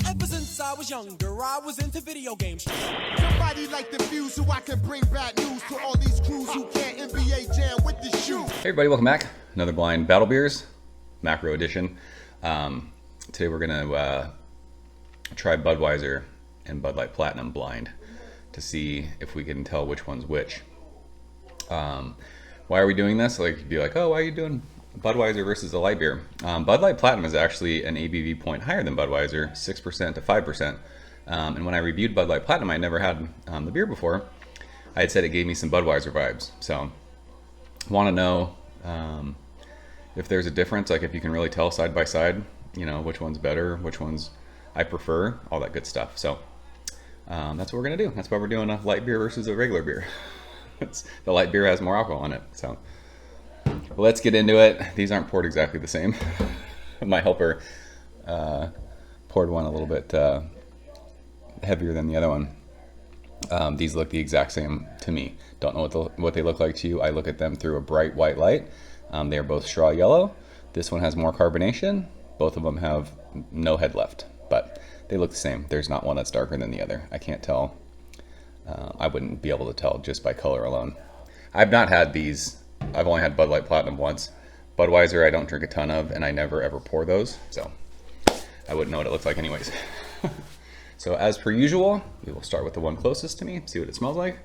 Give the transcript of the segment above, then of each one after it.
Ever since I was younger, I was into video games. Somebody like the views so I can bring bad news to all these crews who can't NBA jam with the shoe. Hey everybody, welcome back. Another blind battle beers, macro edition. Today we're gonna try Budweiser and Bud Light Platinum blind to see if we can tell which one's which. Why are we doing this? Like, you'd be like, oh, why are you doing Budweiser versus a light beer? Bud Light Platinum is actually an ABV point higher than Budweiser, 6% to 5%. And when I reviewed Bud Light Platinum, I never had the beer before. I had said it gave me some Budweiser vibes. So, want to know if there's a difference, like if you can really tell side by side, you know, which one's better, which one's I prefer, all that good stuff. So, that's what we're gonna do. That's why we're doing a light beer versus a regular beer. The light beer has more alcohol in it. So let's get into it. These aren't poured exactly the same. My helper poured one a little bit heavier than the other one. These look the exact same to me. Don't know what they look like to you. I look at them through a bright white light. They are both straw yellow. This one has more carbonation. Both of them have no head left, but they look the same. There's not one that's darker than the other. I can't tell. I wouldn't be able to tell just by color alone. I've not had these. I've only had Bud Light Platinum once. Budweiser I don't drink a ton of, and I never ever pour those, so I wouldn't know what it looks like anyways. So as per usual, we will start with the one closest to me, see what it smells like.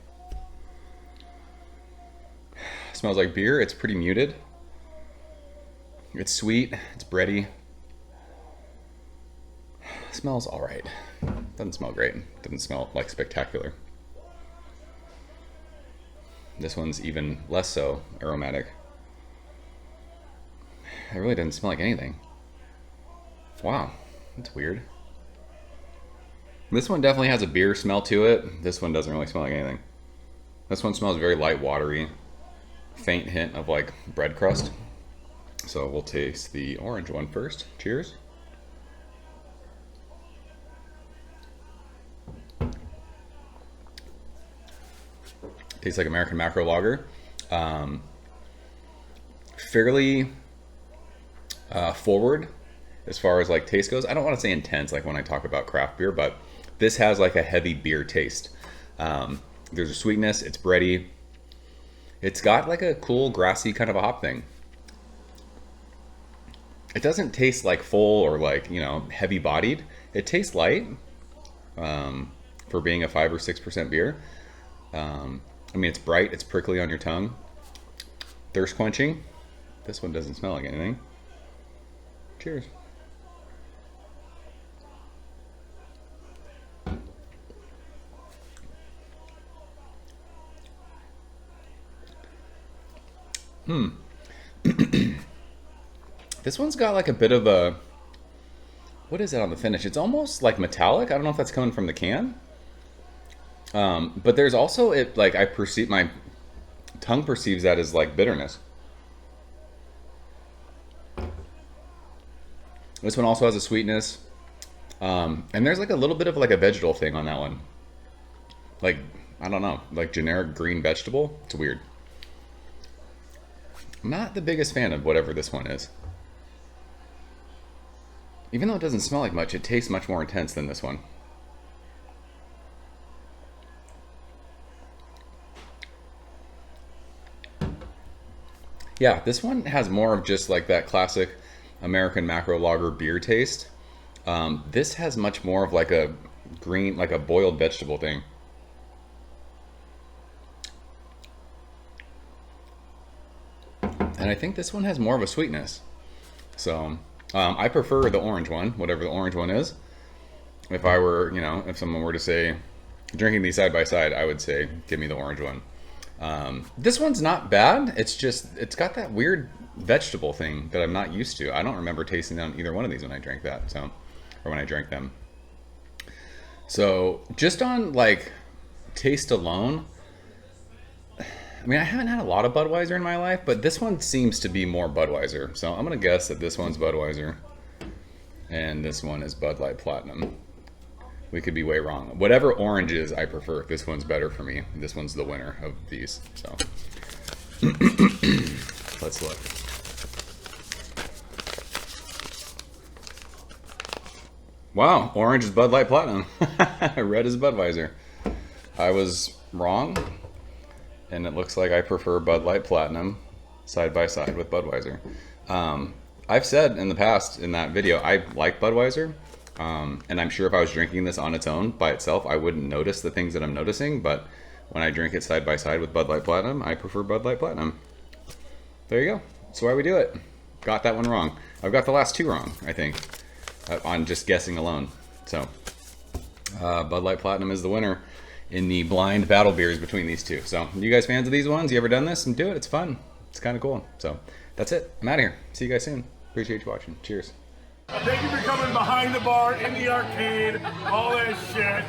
It smells like beer. It's pretty muted. It's sweet, it's bready. It smells all right. Doesn't smell great. Doesn't smell like spectacular. This one's even less so aromatic. It really doesn't smell like anything. Wow, that's weird. This one definitely has a beer smell to it. This one doesn't really smell like anything. This one smells very light, watery, faint hint of like bread crust. So we'll taste the orange one first. Cheers. Tastes like American Macro Lager. Fairly forward as far as like taste goes. I don't want to say intense like when I talk about craft beer, but this has like a heavy beer taste. There's a sweetness, it's bready. It's got like a cool grassy kind of a hop thing. It doesn't taste like full or like, you know, heavy bodied. It tastes light for being a 5 or 6% beer. I mean, it's bright, it's prickly on your tongue. Thirst quenching. This one doesn't smell like anything. Cheers. This one's got like a bit of a, what is that on the finish? It's almost like metallic. I don't know if that's coming from the can. But there's also it like my tongue perceives that as like bitterness. This one also has a sweetness. And there's like a little bit of like a vegetal thing on that one. Like, I don't know, like generic green vegetable. It's weird. I'm not the biggest fan of whatever this one is. Even though it doesn't smell like much, it tastes much more intense than this one. Yeah, this one has more of just like that classic American Macro Lager beer taste. This has much more of like a green, like a boiled vegetable thing. And I think this one has more of a sweetness. So I prefer the orange one, whatever the orange one is. If I were, you know, if someone were to say, drinking these side by side, I would say, give me the orange one. This one's not bad. It's just, it's got that weird vegetable thing that I'm not used to. I don't remember tasting on either one of these when I drank that, so, or when I drank them. So just on like taste alone, I mean, I haven't had a lot of Budweiser in my life, but this one seems to be more Budweiser. So I'm gonna guess that this one's Budweiser and this one is Bud Light Platinum. We could be way wrong. Whatever orange is, I prefer. This one's better for me. This one's the winner of these. So let's look. Wow, orange is Bud Light Platinum. Red is Budweiser. I was wrong, and it looks like I prefer Bud Light Platinum side by side with Budweiser. I've said in the past in that video, I like Budweiser, and I'm sure if I was drinking this on its own by itself, I wouldn't notice the things that I'm noticing, but when I drink it side by side with Bud Light Platinum, I prefer Bud Light Platinum. There you go. That's why we do it. Got that one wrong. I've got the last two wrong, I think, on just guessing alone. So, Bud Light Platinum is the winner in the blind battle beers between these two. So, you guys fans of these ones? You ever done this? And do it. It's fun. It's kind of cool. So, that's it. I'm out of here. See you guys soon. Appreciate you watching. Cheers. Thank you for coming behind the bar, in the arcade, all that shit.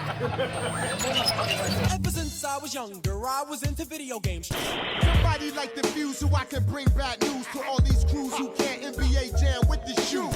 Ever since I was younger, I was into video games. Somebody like the fuse so I can bring bad news to all these crews who can't NBA jam with the shoe.